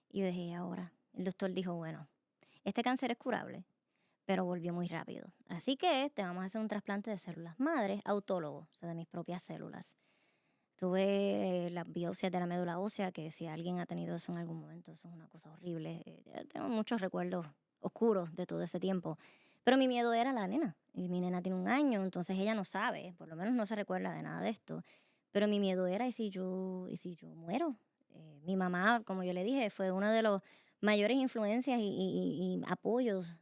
y yo dije, ahora, el doctor dijo, bueno, este cáncer es curable, pero volvió muy rápido. Así que te vamos a hacer un trasplante de células madres, autólogo, o sea, de mis propias células. Tuve las biopsias de la médula ósea, que si alguien ha tenido eso en algún momento, eso es una cosa horrible. Tengo muchos recuerdos oscuros de todo ese tiempo. Pero mi miedo era la nena. Y mi nena tiene 1 año, entonces ella no sabe, por lo menos no se recuerda de nada de esto. Pero mi miedo era, ¿y si yo muero? Mi mamá, como yo le dije, fue una de los mayores influencias y apoyos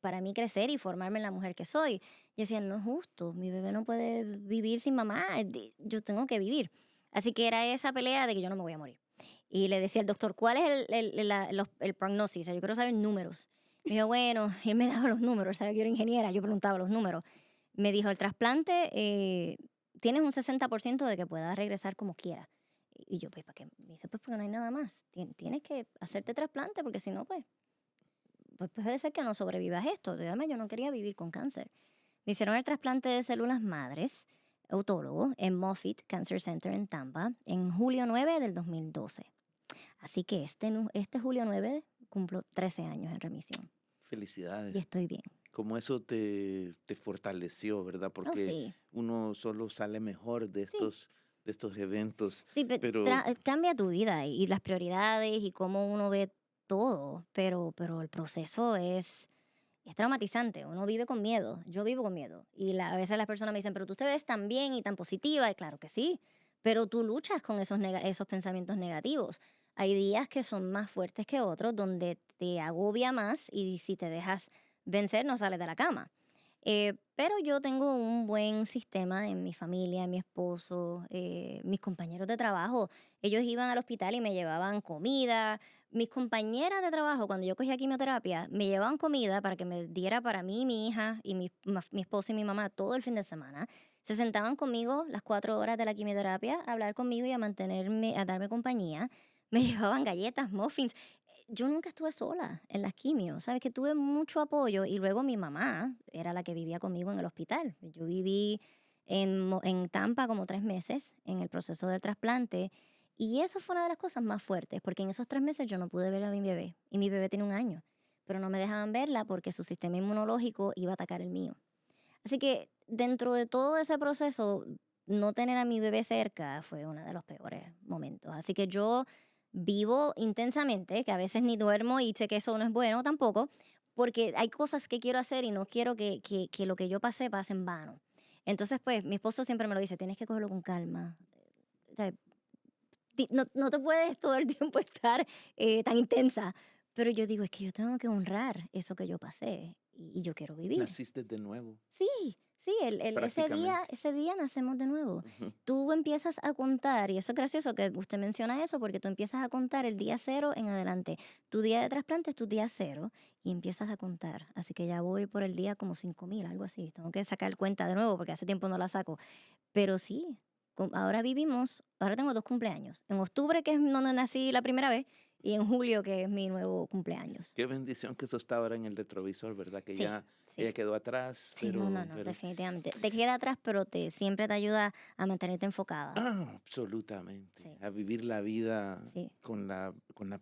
para mí crecer y formarme en la mujer que soy. Yo decía, no es justo, mi bebé no puede vivir sin mamá, yo tengo que vivir. Así que era esa pelea de que yo no me voy a morir. Y le decía al doctor, ¿cuál es el prognosis? O sea, yo quiero saber números. Me dijo, bueno, y él me daba los números, ¿sabes? Yo era ingeniera, yo preguntaba los números. Me dijo, el trasplante, tienes un 60% de que puedas regresar como quieras. Y yo, pues, ¿para qué? Me dice, pues, porque no hay nada más. Tienes que hacerte trasplante, porque si no, pues puede ser que no sobrevivas esto. Además, yo no quería vivir con cáncer. Me hicieron el trasplante de células madres, autólogo, en Moffitt Cancer Center en Tampa, en julio 9 del 2012. Así que este julio 9 cumplo 13 años en remisión. Felicidades. Y estoy bien. Como eso te fortaleció, ¿verdad? Porque sí. uno solo sale mejor de estos eventos. Sí, Pero cambia tu vida y las prioridades y cómo uno ve todo, pero el proceso es traumatizante. Uno vive con miedo. Yo vivo con miedo. Y a veces las personas me dicen, pero tú te ves tan bien y tan positiva. Y claro que sí, pero tú luchas con esos pensamientos negativos. Hay días que son más fuertes que otros, donde te agobia más y si te dejas vencer no sales de la cama. Pero yo tengo un buen sistema en mi familia, en mi esposo, mis compañeros de trabajo. Ellos iban al hospital y me llevaban comida. Mis compañeras de trabajo, cuando yo cogía quimioterapia, me llevaban comida para que me diera para mí, mi hija y mi esposo y mi mamá todo el fin de semana. Se sentaban conmigo las 4 horas de la quimioterapia a hablar conmigo y a darme compañía. Me llevaban galletas, muffins. Yo nunca estuve sola en las quimios, ¿sabes? Que tuve mucho apoyo y luego mi mamá era la que vivía conmigo en el hospital. Yo viví en Tampa como 3 meses en el proceso del trasplante y eso fue una de las cosas más fuertes porque en esos 3 meses yo no pude ver a mi bebé y mi bebé tiene 1 año, pero no me dejaban verla porque su sistema inmunológico iba a atacar el mío. Así que dentro de todo ese proceso, no tener a mi bebé cerca fue uno de los peores momentos. Así que yo vivo intensamente, que a veces ni duermo y sé que eso no es bueno tampoco, porque hay cosas que quiero hacer y no quiero que lo que yo pase en vano. Entonces, pues, mi esposo siempre me lo dice, tienes que cogerlo con calma. O sea, no te puedes todo el tiempo estar tan intensa. Pero yo digo, es que yo tengo que honrar eso que yo pasé y yo quiero vivir. naciste de nuevo. Sí, Sí, prácticamente. ese día nacemos de nuevo. Ujú. Tú empiezas a contar, y eso es gracioso que usted menciona eso, porque tú empiezas a contar el día cero en adelante. Tu día de trasplante es tu día cero y empiezas a contar. Así que ya voy por el día como 5,000, algo así. Tengo que sacar cuenta de nuevo porque hace tiempo no la saco. Pero sí, ahora tengo 2 cumpleaños. En octubre, que es donde nací la primera vez, y en julio, que es mi nuevo cumpleaños. Qué bendición que eso está ahora en el retrovisor, ¿verdad? Que Sí, ya ella sí. quedó atrás, Sí, no, no, no, pero definitivamente. Te queda atrás, pero siempre te ayuda a mantenerte enfocada. absolutamente. Sí, A vivir la vida sí. con la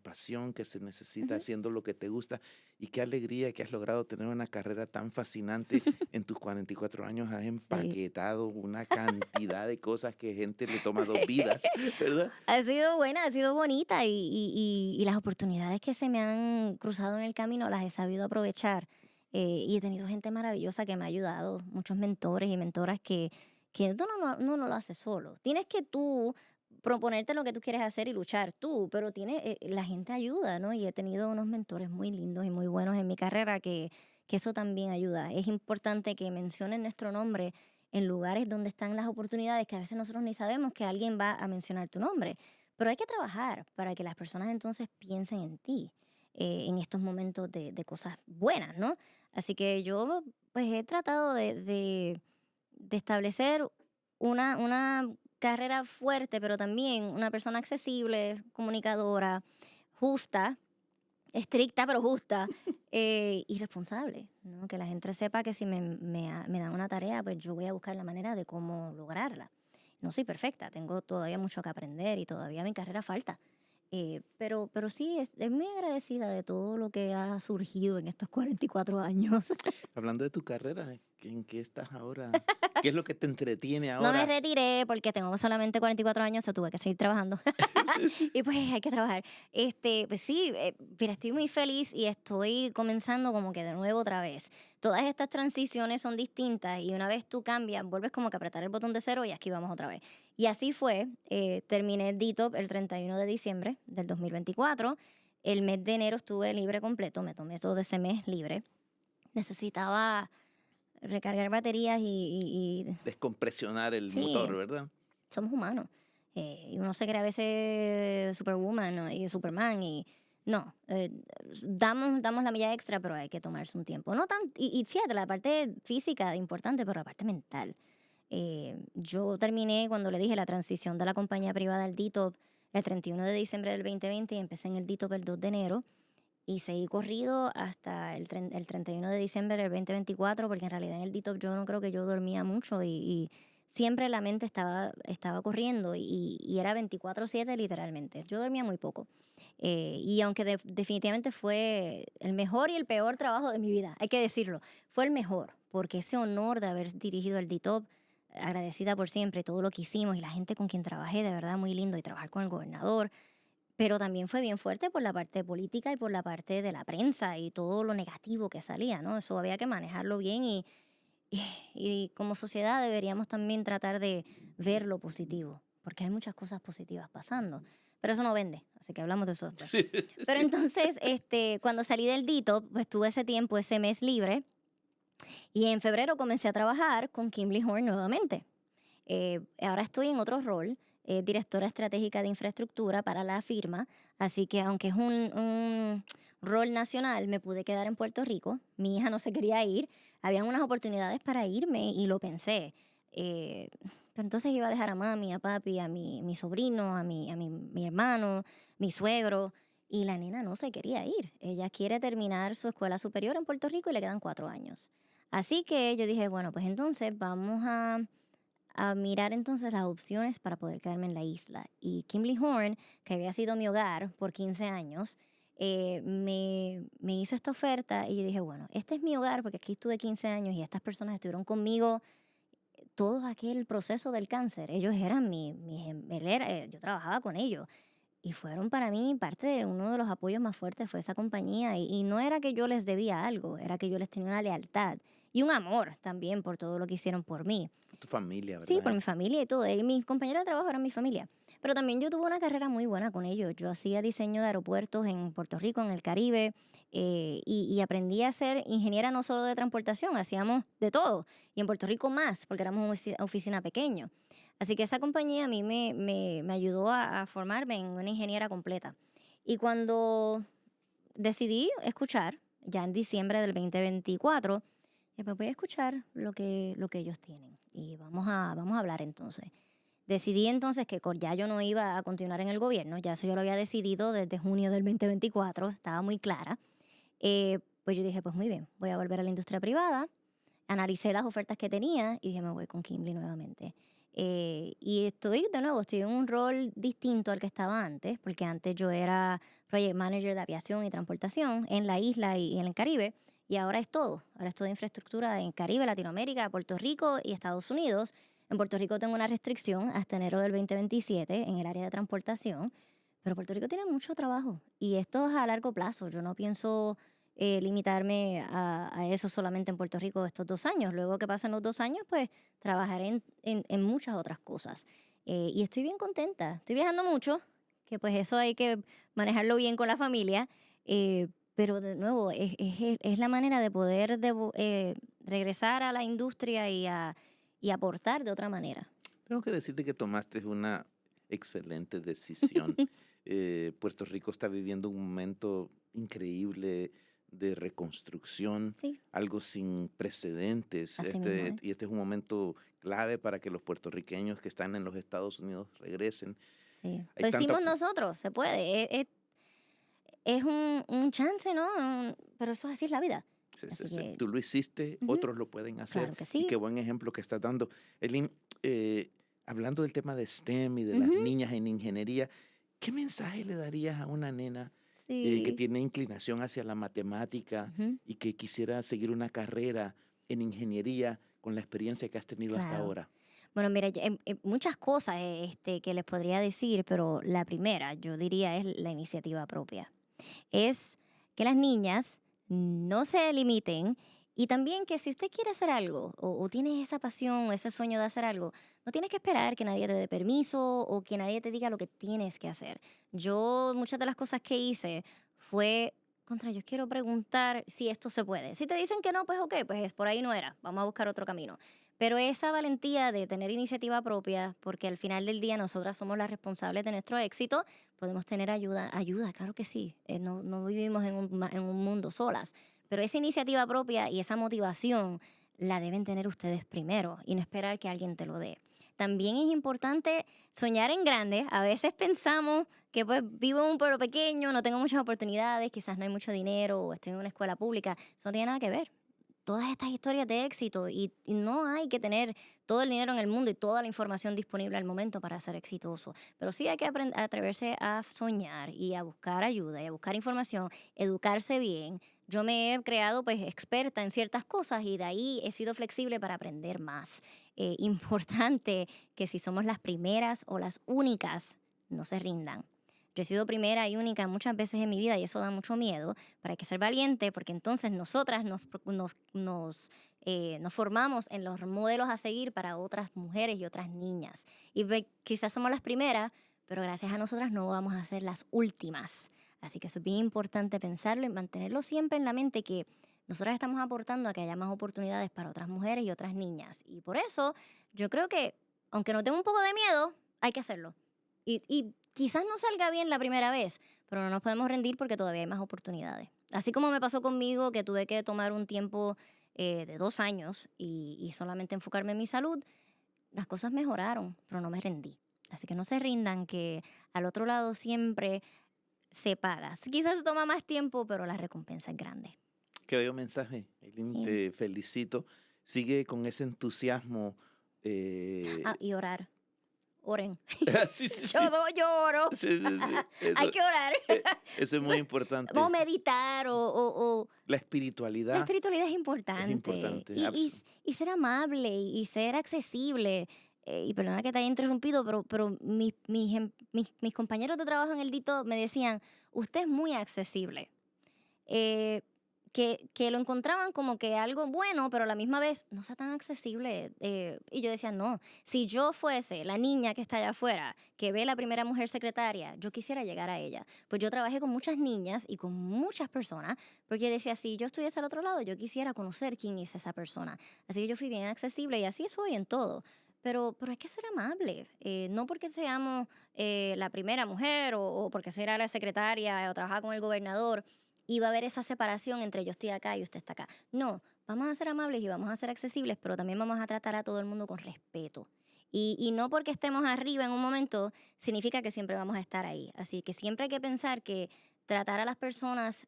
pasión que se necesita, Ujú. haciendo lo que te gusta. Y qué alegría que has logrado tener una carrera tan fascinante. En tus 44 años has Sí. empaquetado una cantidad de cosas que gente le toma 2 vidas, ¿verdad? Ha sido buena, ha sido bonita y las oportunidades que se me han cruzado en el camino las he sabido aprovechar. Y he tenido gente maravillosa que me ha ayudado, muchos mentores y mentoras que uno no lo hace solo. Tienes que tú proponerte lo que tú quieres hacer y luchar tú, pero la gente ayuda, ¿no? Y he tenido unos mentores muy lindos y muy buenos en mi carrera que eso también ayuda. Es importante que mencionen nuestro nombre en lugares donde están las oportunidades que a veces nosotros ni sabemos que alguien va a mencionar tu nombre. Pero hay que trabajar para que las personas entonces piensen en ti en estos momentos de cosas buenas, ¿no? Así que yo pues he tratado de establecer una carrera fuerte, pero también una persona accesible, comunicadora, justa, estricta pero justa, y responsable, ¿no? Que la gente sepa que si me dan una tarea, pues yo voy a buscar la manera de cómo lograrla. No soy perfecta, tengo todavía mucho que aprender y todavía mi carrera falta. Pero sí, es muy agradecida de todo lo que ha surgido en estos 44 años. Hablando de tu carrera, ¿en qué estás ahora? ¿Qué es lo que te entretiene No me ahora? retiré porque tengo solamente 44 años, o tuve que seguir trabajando. Sí, sí. Y pues hay que trabajar. Pues sí, mira, estoy muy feliz y estoy comenzando como que de nuevo otra vez. Todas estas transiciones son distintas y una vez tú cambias, vuelves como que a apretar el botón de cero y aquí vamos otra vez. Y así fue. Terminé el DTOP el 31 de diciembre del 2024. El mes de enero estuve libre completo, me tomé todo ese mes libre. Necesitaba recargar baterías Descompresionar el sí, motor, ¿verdad? somos humanos. Y uno se cree a veces Superwoman, ¿no? Y Superman y no, damos la milla extra, pero hay que tomarse un tiempo. No tan, y fíjate, la parte física es importante, pero la parte mental. Yo terminé, cuando le dije, la transición de la compañía privada al DITOP el 31 de diciembre del 2020 y empecé en el DITOP el 2 de enero y seguí corrido hasta el 31 de diciembre del 2024 porque en realidad en el DITOP yo no creo que yo dormía mucho y siempre la mente estaba corriendo y era 24/7 literalmente. Yo dormía muy poco. Y aunque definitivamente fue el mejor y el peor trabajo de mi vida, hay que decirlo, fue el mejor, porque ese honor de haber dirigido el DITOP, agradecida por siempre, todo lo que hicimos y la gente con quien trabajé, de verdad muy lindo, y trabajar con el gobernador, pero también fue bien fuerte por la parte política y por la parte de la prensa y todo lo negativo que salía, ¿no? Eso había que manejarlo bien y como sociedad deberíamos también tratar de ver lo positivo, porque hay muchas cosas positivas pasando, pero eso no vende, así que hablamos de eso después. Sí, Pero sí. entonces, cuando salí del DITO, pues tuve ese tiempo, ese mes libre, y en febrero comencé a trabajar con Kimberly Horn nuevamente. Ahora estoy en otro rol, directora estratégica de infraestructura para la firma, así que aunque es un rol nacional, me pude quedar en Puerto Rico. Mi hija no se quería ir, habían unas oportunidades para irme y lo pensé. Pero entonces iba a dejar a mami, a papi, a mi sobrino, mi hermano, mi suegro, y la nena no se quería ir. Ella quiere terminar su escuela superior en Puerto Rico y le quedan 4 años. Así que yo dije, bueno, pues entonces vamos a mirar entonces las opciones para poder quedarme en la isla. Y Kimberly Horn, que había sido mi hogar por 15 años, me hizo esta oferta y yo dije, bueno, este es mi hogar porque aquí estuve 15 años y estas personas estuvieron conmigo todo aquel proceso del cáncer. Ellos eran yo trabajaba con ellos. Y fueron para mí parte de uno de los apoyos más fuertes fue esa compañía. Y no era que yo les debía algo, era que yo les tenía una lealtad y un amor también por todo lo que hicieron por mí. Tu familia, Sí, por ¿verdad? mi familia y todo. Y mis compañeros de trabajo eran mi familia. Pero también yo tuve una carrera muy buena con ellos. Yo hacía diseño de aeropuertos en Puerto Rico, en el Caribe, y aprendí a ser ingeniera no solo de transportación, hacíamos de todo. Y en Puerto Rico más, porque éramos una oficina pequeña. Así que esa compañía a mí me ayudó a formarme en una ingeniera completa. Y cuando decidí escuchar, ya en diciembre del 2024, pues voy a escuchar lo que ellos tienen. Y vamos a hablar entonces. Decidí entonces que ya yo no iba a continuar en el gobierno, ya eso yo lo había decidido desde junio del 2024, estaba muy clara. Pues yo dije, pues muy bien, voy a volver a la industria privada, analicé las ofertas que tenía y dije, me voy con Kimberly nuevamente. Y estoy en un rol distinto al que estaba antes, porque antes yo era Project Manager de aviación y transportación en la isla y en el Caribe, y ahora es todo. Ahora es toda infraestructura en Caribe, Latinoamérica, Puerto Rico y Estados Unidos. En Puerto Rico tengo una restricción hasta enero del 2027 en el área de transportación, pero Puerto Rico tiene mucho trabajo y esto es a largo plazo. Yo no pienso limitarme a eso solamente en Puerto Rico estos 2 años. Luego que pasen los 2 años, pues trabajaré en muchas otras cosas. Y estoy bien contenta. Estoy viajando mucho, que pues eso hay que manejarlo bien con la familia. Pero de nuevo, es la manera de poder regresar a la industria y aportar de otra manera. Tengo que decirte que tomaste una excelente decisión. Puerto Rico está viviendo un momento increíble de reconstrucción, Sí, algo sin precedentes. así mismo es. Y este es un momento clave para que los puertorriqueños que están en los Estados Unidos regresen. Sí. Hay Lo tanta hicimos nosotros, se puede. Es un chance, ¿no? Pero eso así es la vida. Así que, Tú lo hiciste, ujú, otros lo pueden hacer claro que y sí. qué buen ejemplo que estás dando. Elin, hablando del tema de STEM y de las Ujú, niñas en ingeniería, ¿qué mensaje le darías a una nena que sí. tiene inclinación hacia la matemática Ujú, y que quisiera seguir una carrera en ingeniería con la experiencia que has tenido hasta claro. ahora? Bueno, mira, muchas cosas que les podría decir, pero la primera, yo diría, es la iniciativa propia. Es que las niñas no se limiten y también que si usted quiere hacer algo o tienes esa pasión o ese sueño de hacer algo, no tienes que esperar que nadie te dé permiso o que nadie te diga lo que tienes que hacer. Yo muchas de las cosas que hice fue, yo quiero preguntar si esto se puede. Si te dicen que no, pues ok, pues por ahí no era, vamos a buscar otro camino. Pero esa valentía de tener iniciativa propia, porque al final del día nosotras somos las responsables de nuestro éxito, podemos tener ayuda, claro que sí. No vivimos en un mundo solas. Pero esa iniciativa propia y esa motivación la deben tener ustedes primero y no esperar que alguien te lo dé. También es importante soñar en grande. A veces pensamos que pues vivo en un pueblo pequeño, no tengo muchas oportunidades, quizás no hay mucho dinero o estoy en una escuela pública. Eso no tiene nada que ver. Todas estas historias de éxito y no hay que tener todo el dinero en el mundo y toda la información disponible al momento para ser exitoso. Pero sí hay que atreverse a soñar y a buscar ayuda y a buscar información, educarse bien. Yo me he creado pues experta en ciertas cosas y de ahí he sido flexible para aprender más. Importante que si somos las primeras o las únicas, no se rindan. Yo he sido primera y única muchas veces en mi vida y eso da mucho miedo, pero hay que ser valiente porque entonces nosotras nos formamos en los modelos a seguir para otras mujeres y otras niñas. Y quizás somos las primeras, pero gracias a nosotras no vamos a ser las últimas. Así que eso es bien importante pensarlo y mantenerlo siempre en la mente que nosotras estamos aportando a que haya más oportunidades para otras mujeres y otras niñas. Y por eso yo creo que, aunque nos tenga un poco de miedo, hay que hacerlo. Y quizás no salga bien la primera vez, pero no nos podemos rendir porque todavía hay más oportunidades. Así como me pasó conmigo, que tuve que tomar un tiempo de 2 años y solamente enfocarme en mi salud, las cosas mejoraron, pero no me rendí. Así que no se rindan, que al otro lado siempre se paga. Quizás toma más tiempo, pero la recompensa es grande. Qué bello mensaje, Eileen, Sí. te felicito. Sigue con ese entusiasmo. Ah, y orar. Oren. Sí, sí, Yo, sí. yo oro. Sí, sí, sí. Hay que orar. Eso es muy importante. Vamos a meditar La La espiritualidad espiritualidad es es importante. importante. Y ser amable y ser accesible. Y perdona que te haya interrumpido, pero mis compañeros de trabajo en el DITO me decían, usted es muy accesible. Eh, que lo encontraban como que algo bueno, pero a la misma vez no sea tan accesible. Y yo decía, no, si yo fuese la niña que está allá afuera, que ve la primera mujer secretaria, yo quisiera llegar a ella. Pues yo trabajé con muchas niñas y con muchas personas, porque decía, si yo estuviese al otro lado, yo quisiera conocer quién es esa persona. Así que yo fui bien accesible y así soy en todo. Pero hay que ser amable, no porque seamos la primera mujer o porque sea la secretaria o trabajar con el gobernador y va a haber esa separación entre yo estoy acá y usted está acá. No, vamos a ser amables y vamos a ser accesibles, pero también vamos a tratar a todo el mundo con respeto. Y no porque estemos arriba en un momento significa que siempre vamos a estar ahí. Así que siempre hay que pensar que tratar a las personas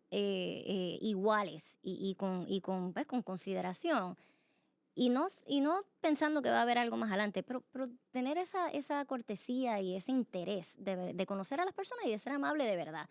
iguales pues, con consideración y no pensando que va a haber algo más adelante, pero tener esa cortesía y ese interés de conocer a las personas y de ser amable de verdad.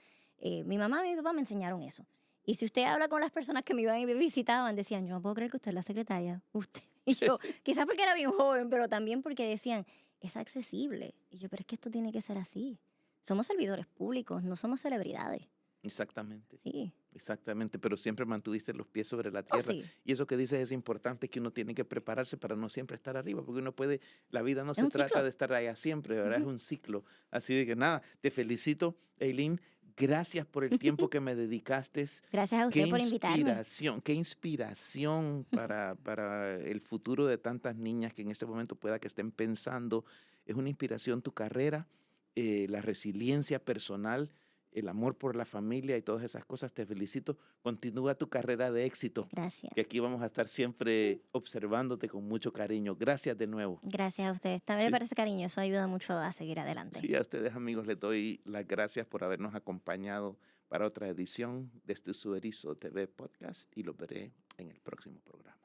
Mi mamá y mi papá me enseñaron eso. Y si usted habla con las personas que me iban y me visitaban, decían, yo no puedo creer que usted es la secretaria. Usted. Y yo, quizás porque era bien joven, pero también porque decían, es accesible. Y yo, pero es que esto tiene que ser así. Somos servidores públicos, no somos celebridades. Exactamente. Sí. Exactamente, pero siempre mantuviste los pies sobre la Oh, tierra. sí. Y eso que dices es importante, que uno tiene que prepararse para no siempre estar arriba, porque uno puede, la vida no Es se un trata ciclo. de estar allá siempre, ¿verdad? Es Ujú. un ciclo. Así de que nada, te felicito, Eileen. Gracias por el tiempo que me dedicaste. Gracias a usted por invitarme. Qué inspiración para el futuro de tantas niñas que en este momento pueda que estén pensando. Es una inspiración tu carrera, la resiliencia personal, el amor por la familia y todas esas cosas. Te felicito. Continúa tu carrera de éxito, Gracias. que aquí vamos a estar siempre observándote con mucho cariño. Gracias de nuevo. Gracias a ustedes. También me Sí, parece cariño, eso ayuda mucho a seguir adelante. sí, a ustedes amigos les doy las gracias por habernos acompañado para otra edición de este Su Erizo TV Podcast y los veré en el próximo programa.